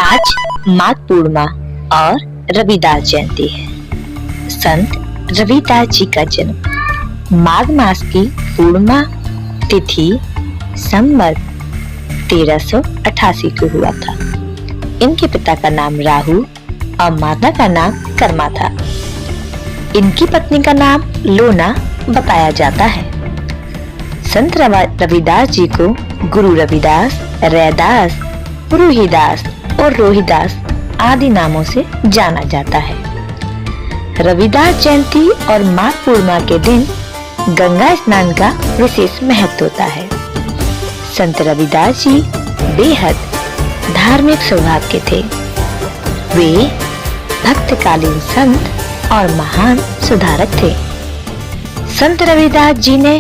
आज माघ पूर्णिमा और रविदास जयंती है। संत रविदास जी का जन्म माघ मास की पूर्णिमा तिथि संवत 1388 को हुआ था। इनके पिता का नाम राहु और माता का नाम कर्मा था। इनकी पत्नी का नाम लोना बताया जाता है। संत रविदास जी को गुरु रविदास, रैदास, पुरोहिदास और रोहिदास आदि नामों से जाना जाता है। रविदास जयंती और माघ पूर्णिमा के दिन गंगा स्नान का विशेष महत्व होता है। संत रविदास जी बेहद धार्मिक स्वभाव के थे। वे भक्तकालीन संत और महान सुधारक थे। संत रविदास जी ने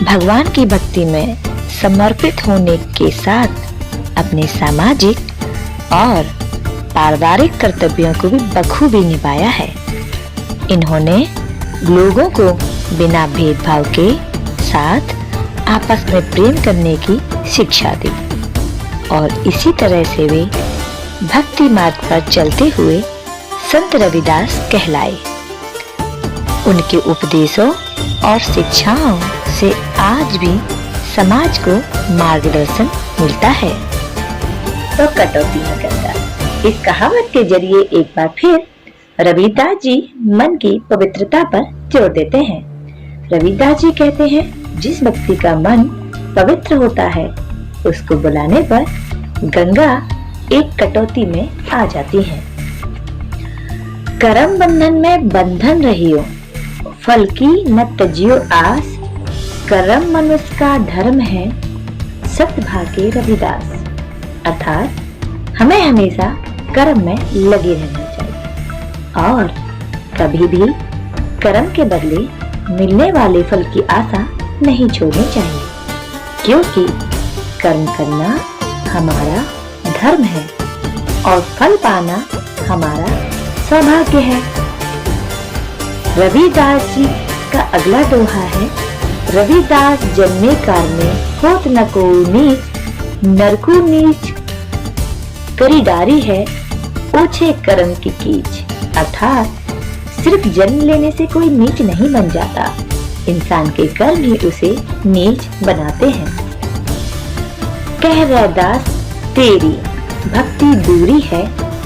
भगवान की भक्ति में समर्पित होने के साथ अपने सामाजिक और पारिवारिक कर्तव्यों को भी बखूबी निभाया है। इन्होंने लोगों को बिना भेदभाव के साथ आपस में प्रेम करने की शिक्षा दी और इसी तरह से वे भक्ति मार्ग पर चलते हुए संत रविदास कहलाए। उनके उपदेशों और शिक्षाओं से आज भी समाज को मार्गदर्शन मिलता है। तो कटौती में गंगा, इस कहावत के जरिए एक बार फिर रविदास जी मन की पवित्रता पर जोर देते हैं। रविदास जी कहते हैं, जिस व्यक्ति का मन पवित्र होता है उसको बुलाने पर गंगा एक कटौती में आ जाती है। करम बंधन में बंधन रहियो, फल की न तजियो आस, कर्म मनुष्य का धर्म है, सत भागे रविदास। अर्थात हमें हमेशा कर्म में लगे रहना चाहिए और कभी भी कर्म के बदले मिलने वाले फल की आशा नहीं छोड़नी चाहिए, क्योंकि कर्म करना हमारा धर्म है और फल पाना हमारा सौभाग्य है। रविदास जी का अगला दोहा है, रविदास जन्मे कार में होत न को नीच, नरकू नीच करी डारी है, ओछे कर्म की कीच। अर्थात सिर्फ जन्म लेने से कोई नीच नहीं बन जाता, इंसान के कर्म ही उसे नीच बनाते हैं। कह रैदास तेरी भक्ति दूरी है,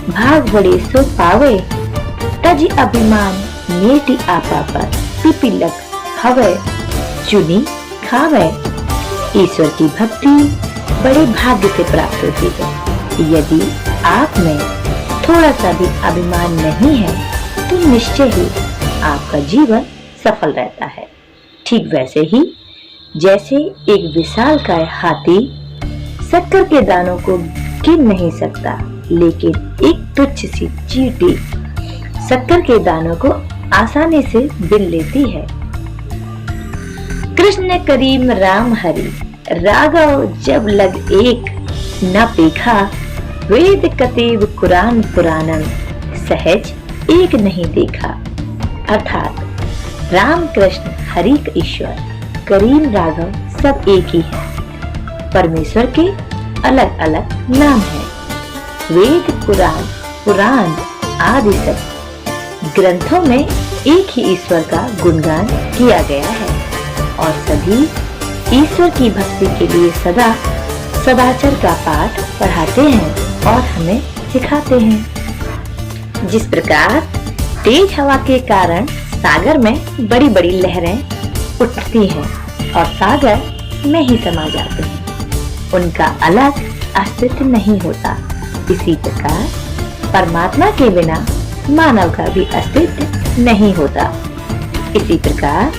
भाग बड़े सो पावे, तज अभिमान मेटी आपा पर, पिपिलक हवे चुनी खावे। ईश्वर की भक्ति बड़े भाग्य से प्राप्त होती है। यदि आप में थोड़ा सा भी अभिमान नहीं है तो निश्चय ही आपका जीवन सफल रहता है। ठीक वैसे ही जैसे एक विशालकाय हाथी शक्कर के दानों को गिन नहीं सकता, लेकिन एक तुच्छ सी चींटी शक्कर के दानों को आसानी से बिन लेती है। कृष्ण करीम राम हरि, राघव जब लग एक, न पेखा वेद कतेव कुरान पुराणन, सहज एक नहीं देखा। अर्थात राम कृष्ण हरि ईश्वर, करीम राघव सब एक ही है। परमेश्वर के अलग अलग नाम हैं। वेद कुरान पुराण आदि सब ग्रंथों में एक ही ईश्वर का गुणगान किया गया है और सभी ईश्वर की भक्ति के लिए सदा सदाचार का पाठ पढ़ाते हैं और हमें सिखाते हैं। जिस प्रकार तेज हवा के कारण सागर में बड़ी बड़ी लहरें उठती हैं और सागर में ही समा जाते हैं, उनका अलग अस्तित्व नहीं होता, इसी प्रकार परमात्मा के बिना मानव का भी अस्तित्व नहीं होता। इसी प्रकार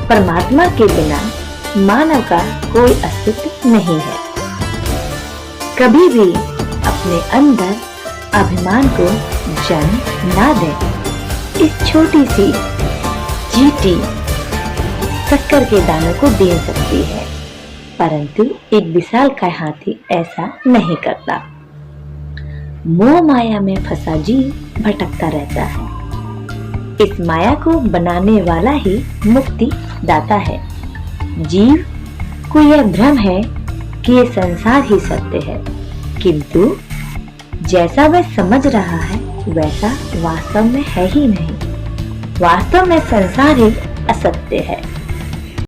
परमात्मा के बिना मानव का कोई अस्तित्व नहीं है। कभी भी अपने अंदर अभिमान को जन्म ना दें। इस छोटी सी चींटी शक्कर के दानों को बीन सकती है, परंतु एक विशालकाय हाथी ऐसा नहीं करता। मोह माया में फंसा जीव भटकता रहता है। इस माया को बनाने वाला ही मुक्ति दाता है। जीव को यह भ्रम है कि ये संसार ही सत्य है, किंतु जैसा वह समझ रहा है वैसा वास्तव में है ही नहीं। वास्तव में संसार ही असत्य है।